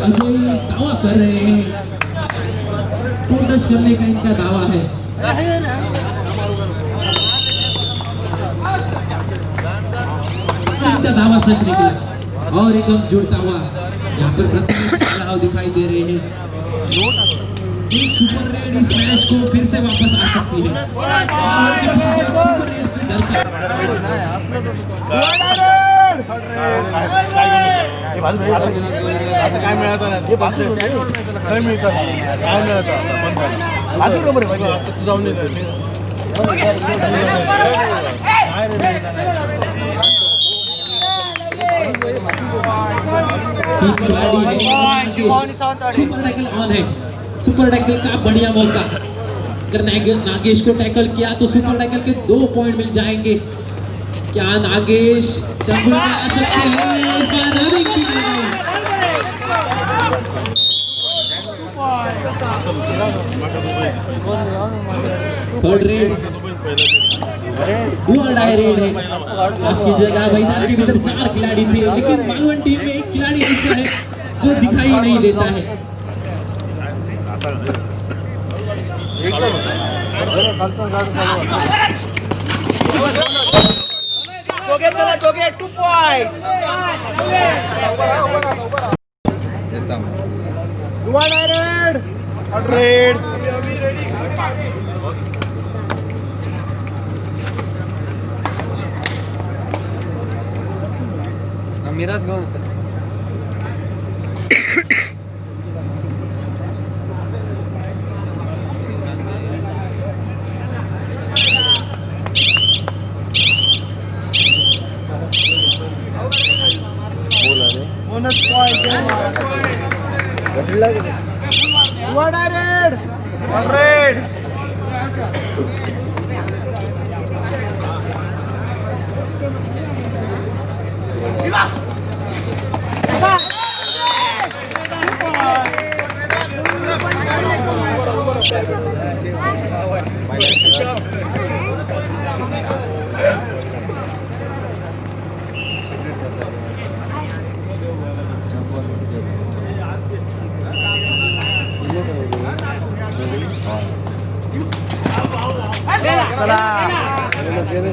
अजय दावा कर रहे हैं, टू टच करने का इनका दावा है। इनका दावा सच निकला और एकदम जुड़ता हुआ यहाँ पर प्रथमेश दिखाई दे रहे हैं। एक सुपर रेड इस मैच को फिर से वापस आ सकती है। सुपर रेड की दरकार काय मिळालं नाही काय मिळतं काय मिळतं जाऊन खिलाड़ी है, सुपर टैकल ऑन है, सुपर टैकल का बढ़िया मौका। अगर नागेश को टैकल किया तो सुपर टैकल के 2 पॉइंट मिल जाएंगे। क्या नागेश चंगुल में आ सकते हैं? उस बार रनिंग किक लगाई। थर्ड रेड हुआ डायरेक्ट है। आपकी जगह मैदान के भीतर 4 खिलाड़ी थे, लेकिन मालवन टीम में एक खिलाड़ी ऐसा है जो दिखाई नहीं देता है। दोगे 2 पॉइंट मिराज गो बोनस पॉइंट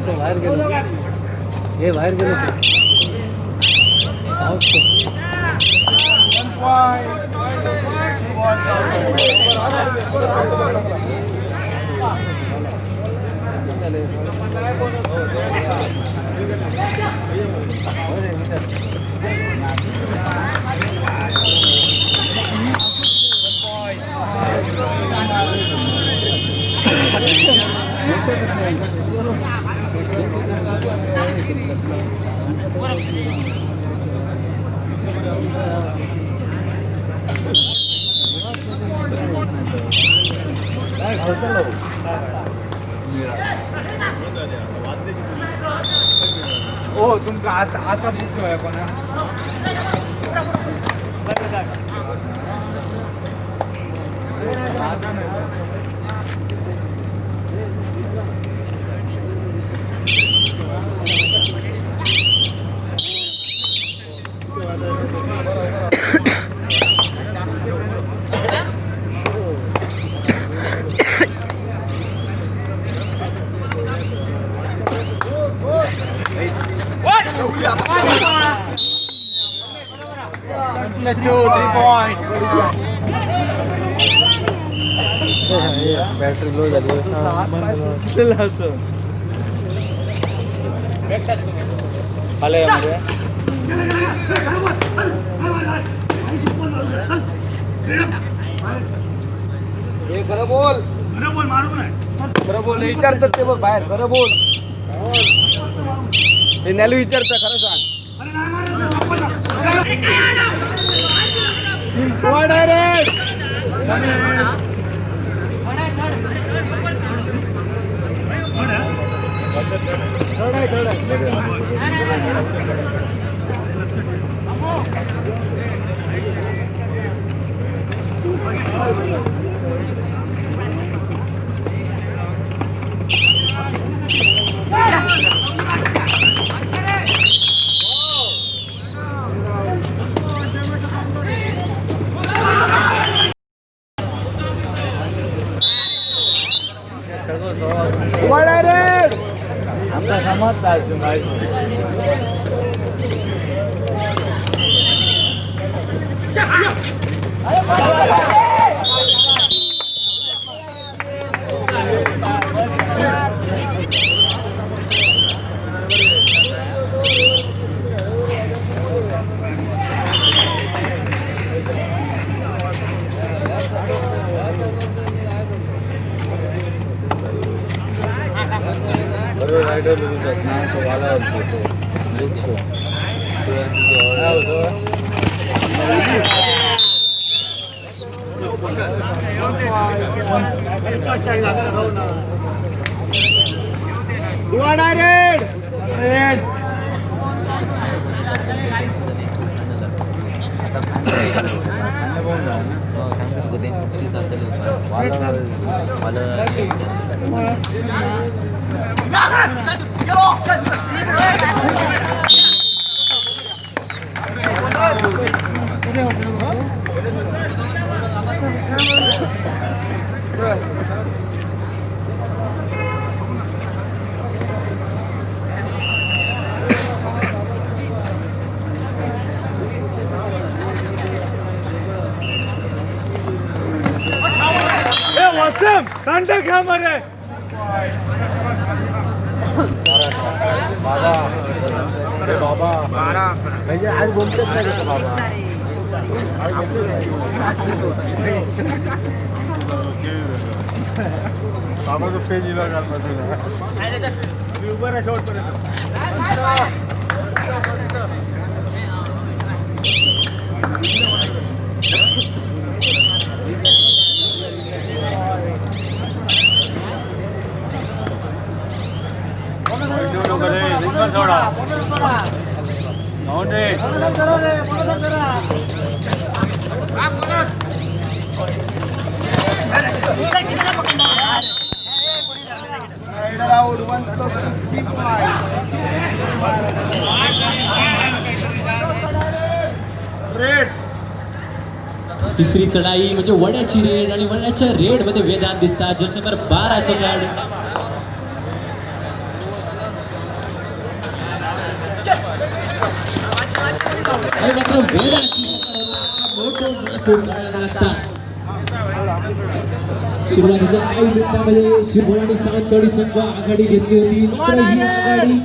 बाहेर गेलो हे बाहेर गेलो ओ तुमका आता बुक आहे कोणा Let's do 3 point. Battery low झाली आले खरं बोल मारू नाही खरं बोल विचारतात ते बघ बाहेर खरं बोल ते नॅलू विचारतं खरं सांग आपका समजता है राइडर तो वाला कांटे क्या मरे बाबा बाबा भैया आज बोलते नहीं बाबा बाबा तो फेज लगा ऊपर है शॉट पर तिसरी चढाई म्हणजे वड्याची रेड आणि वड्याच्या रेड मध्ये वेदांत दिसतात. जर्सी नंबर 12 चा खेळाडू आणि मात्र वेदांची मोठं सोडण्याला लागतात. सुरुवातीच्या काही मिनिटांमध्ये शिवभवानी सावंतवाडी संघ आघाडी घेतली होती. मात्र ही आघाडी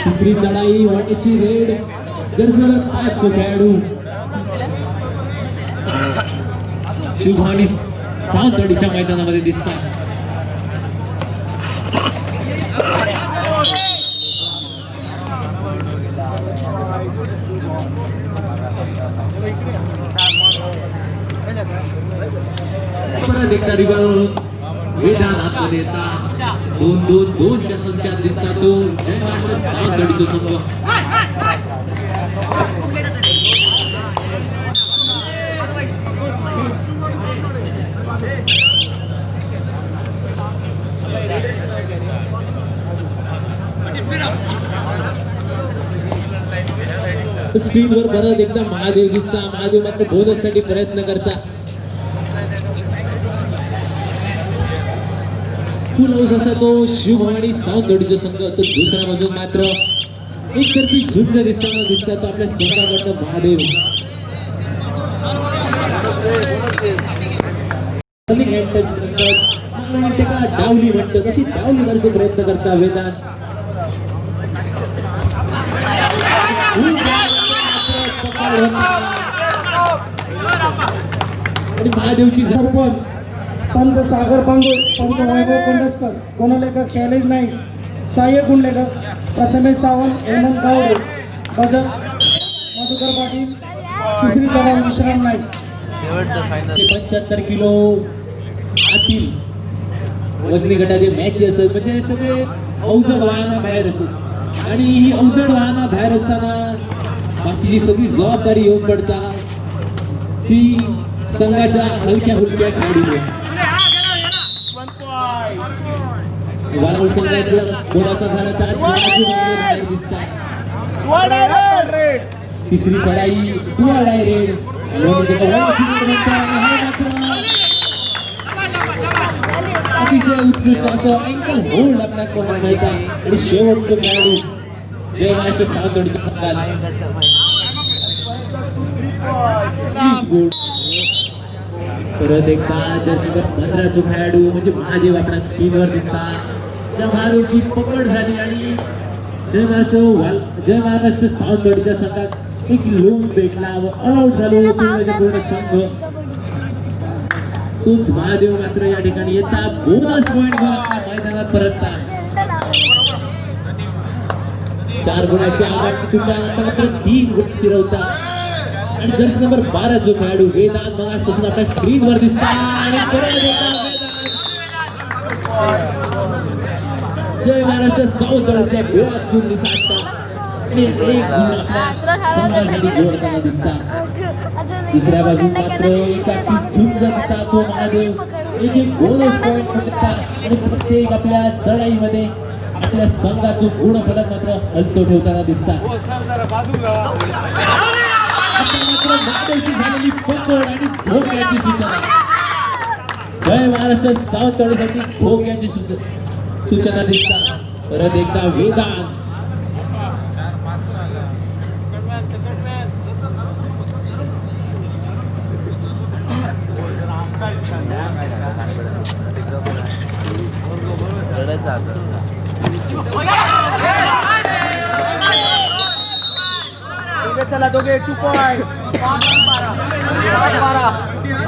तिसरी चढाई वड्याची रेड जर्सी नंबर 5 चा खेळाडू शिवभवानी सावंतवाडीच्या मैदानामध्ये दिसतात. परत एकदा रिव्हर्स वेदांत आतमध्ये येतात. 2-2-2 च्या संख्यात दिसतात तो जय महाराष्ट्र सावंतवाडीचा संघ. स्क्रीनवर परत एकदा महादेव दिसता. महादेव मात्र बोनस साठी प्रयत्न करता. फुल हाऊस असा तो शिवभवानी सावंतवाडीचा संघ. तो दुसऱ्या बाजूला मात्र एकतर्फी झुंज दिसताना दिसतात तो आपल्या संघाकडनं महादेव. डावली म्हणतो तशी डावली मारचा प्रयत्न करता वेदांत. आणि महादेवची सरपंच पंच सागर पांगुळ, पंच वैभव कोंडस्कर, गुणलेखक शैलेश नाईक, सहाय्यक गुणलेखक प्रथमेश सावंत, हेमंत गावडे, बजर मधुकर पाटील, तिसरी चढाई विश्राम नाईक. 75 किलो आतील वजनी गटाचे मॅच असत म्हणजे सगळे अवजड वाहना बाहेर असत आणि ही अवजड वाहना बाहेर असताना बाकीची सगळी जबाबदारी येऊन पडता ती संघाच्या हलक्या हुलक्या खेळाडूंवर. वारवड संघाचा गोडाचा झाला तर आज बाहेर दिसतात. तिसरी चढाई टुअर डायरेड अतिशय उत्कृष्ट असं अँकल होल्ड आपल्याला बघायला मिळतात आणि शेवटचं खेळाडू जय महाराष्ट्र सावंतवाडीच्या संघात गुड परत एकदा ज्यासोबत 15 खेळाडू म्हणजे महादेव आपल्या स्क्रीनवर दिसतात ज्या महादेवची पकड झाली आणि जय महाराष्ट्र सावंतवाडीच्या संघात एक लोन भेटला व ऑलआउट झालो पूर्ण संघ तोच महादेव मात्र या ठिकाणी येता बोनस पॉइंट घेऊन आपल्या मैदानात परततात 4 गुणाची आघाडी तुटल्यानंतर मात्र 3 गुण चिरवता आणि जर्सी नंबर 12 जो खेळाडू वेदांत मगासपासून आपल्या स्क्रीनवर दिसता आणि परत एकदा जय महाराष्ट्र सावंतवाडीच्या गोळातून दिसता आणि एक गुण आपल्या संघासाठी जोडताना दिसता दुसऱ्या बाजूला मात्र एका चूक जाता तो महादेव एक बोनस पॉइंट मिळतात आणि प्रत्येक आपल्या चढाईमध्ये आपल्या संघाचं गुण फलक मात्र हलतो ठेवताना दिसतात आता मात्र महादेवची झालेली पकड आणि धोक्याची सूचना जय महाराष्ट्र सावंतवाडीसाठी धोक्याची सूचना दिसतात परत एकदा वेदांत चला दोघे 2 पॉइंट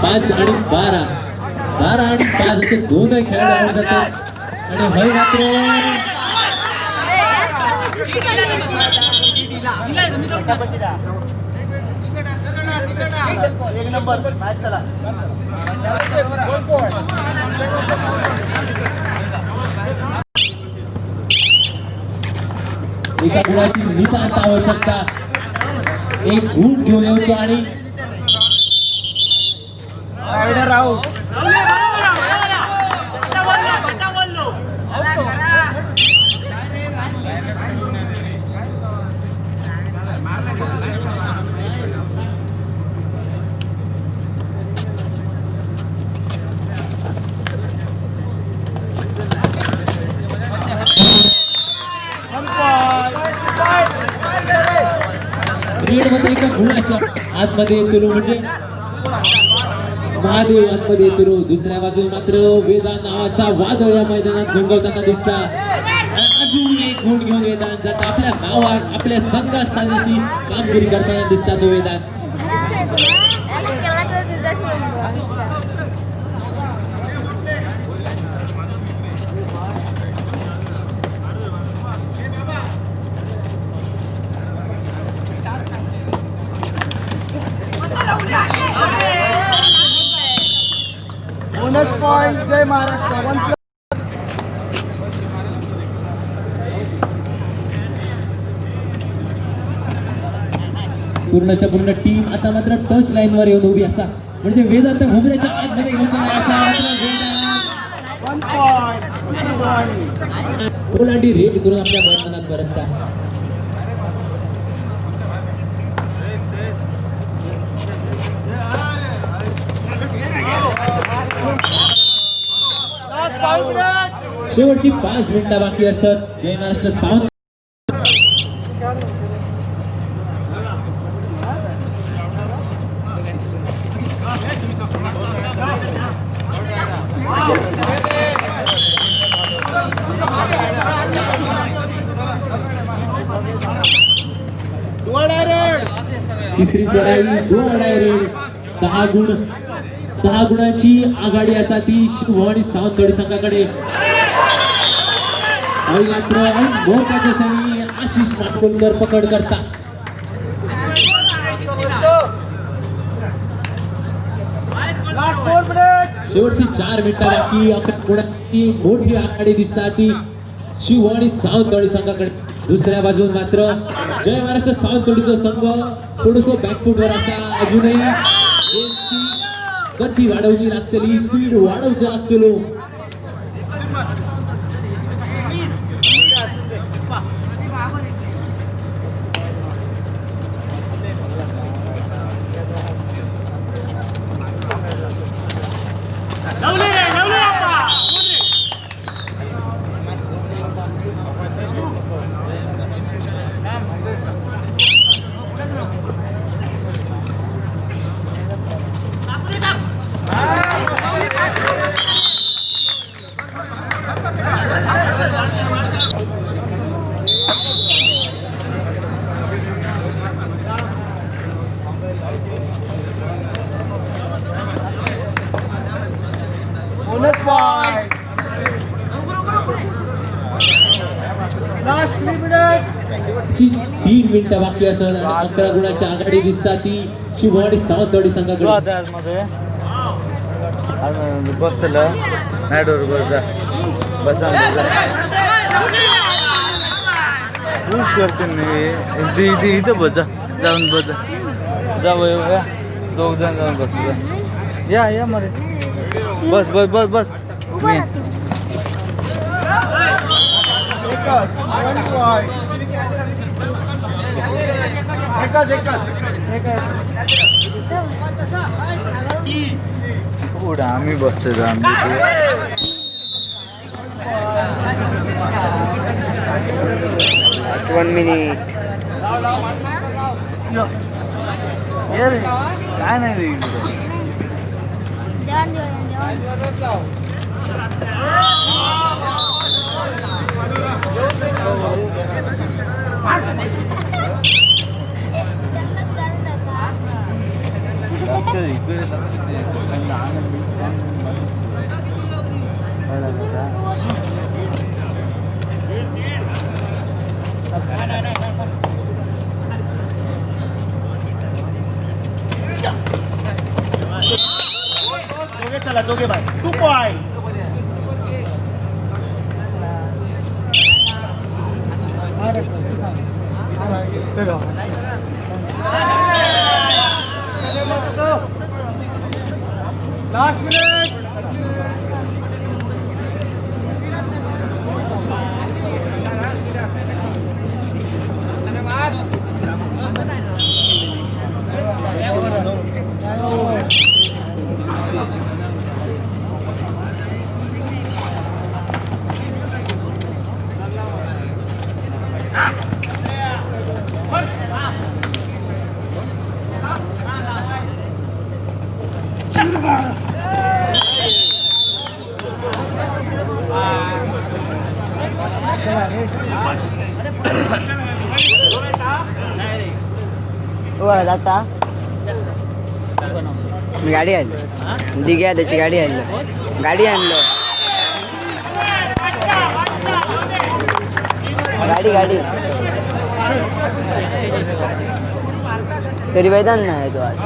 5 आणि 12 आणि 5 असे दोनही खेळाडू आउट जातात आणि हय मात्र एक नंबर मॅच चला एका गुणाची नितांत आवश्यकता एक गुण घेऊन यायचो आणि मध्ये एका गुणाच्या आतमध्ये येतो म्हणजे महादेव आतमध्ये येतो दुसऱ्या बाजूला मात्र वेदांत नावाचा वादळ या मैदानात झोंगवताना दिसता अजून एक गुण घेऊन वेदांत जाता आपल्या नावात आपल्या संघात साजेशी कामगिरी करताना दिसतात तो वेदांत बोनस पॉइंट जय महाराष्ट्र पूर्णच्या पूर्ण टीम आता मात्र टच लाईन वर येऊन उभी असा म्हणजे वेदांत घुमऱ्याच्या आतमध्ये घेऊन ओलांडी रेड करून आपल्या मैदानात परतता शेवटची 5 मिनिटं बाकी असत जय महाराष्ट्र सावंत तिसरी चढाई 2 डायरेक्ट 10 गुणाची आघाडी असा ती शिवभवानी सावंतवाडी संघाकडे मात्र मोठ्याच्या क्षणी आशिष माटकोलकर पकड करता शेवटची 4 मिनिटं बाकी आपल्या मोठी आघाडी दिसतात ती शिवभवानी सावंतवाडी संघाकडे दुसऱ्या बाजून मात्र जय महाराष्ट्र सावंतवाडीचा संघ थोडस बॅकफुटवर असा अजूनही गती वाढवची लागतली स्पीड वाढवची लागतलो Bonus point. Last 3 minutes. 3 मिनिटं बाकी असून 11 गुणाची आघाडी दिसतात ती शुभवाडी सावंतवाडी तू संघाकडे. आता आतमध्ये बसला नाही डोर बसा बसा पुश करते मी इथं बस जाऊन बस जा या 2 जण जाऊन बस या मध्ये बस बस बस बस मी पुढं आम्ही बसतो One minute. काय नाही रे दोघे बाय 2 point. Last minute. जाता मी गाडी आणली दिघ्या त्याची गाडी आणली गाडी आणलं गाडी तरी मैदान नाही तो आज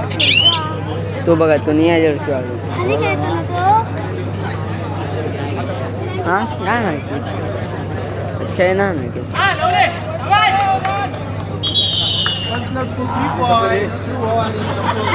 तो बघा तो निया जर्सी वाढू हां काय माहिती खेळणार नाही ते Plus 3 points. 2-1 in support.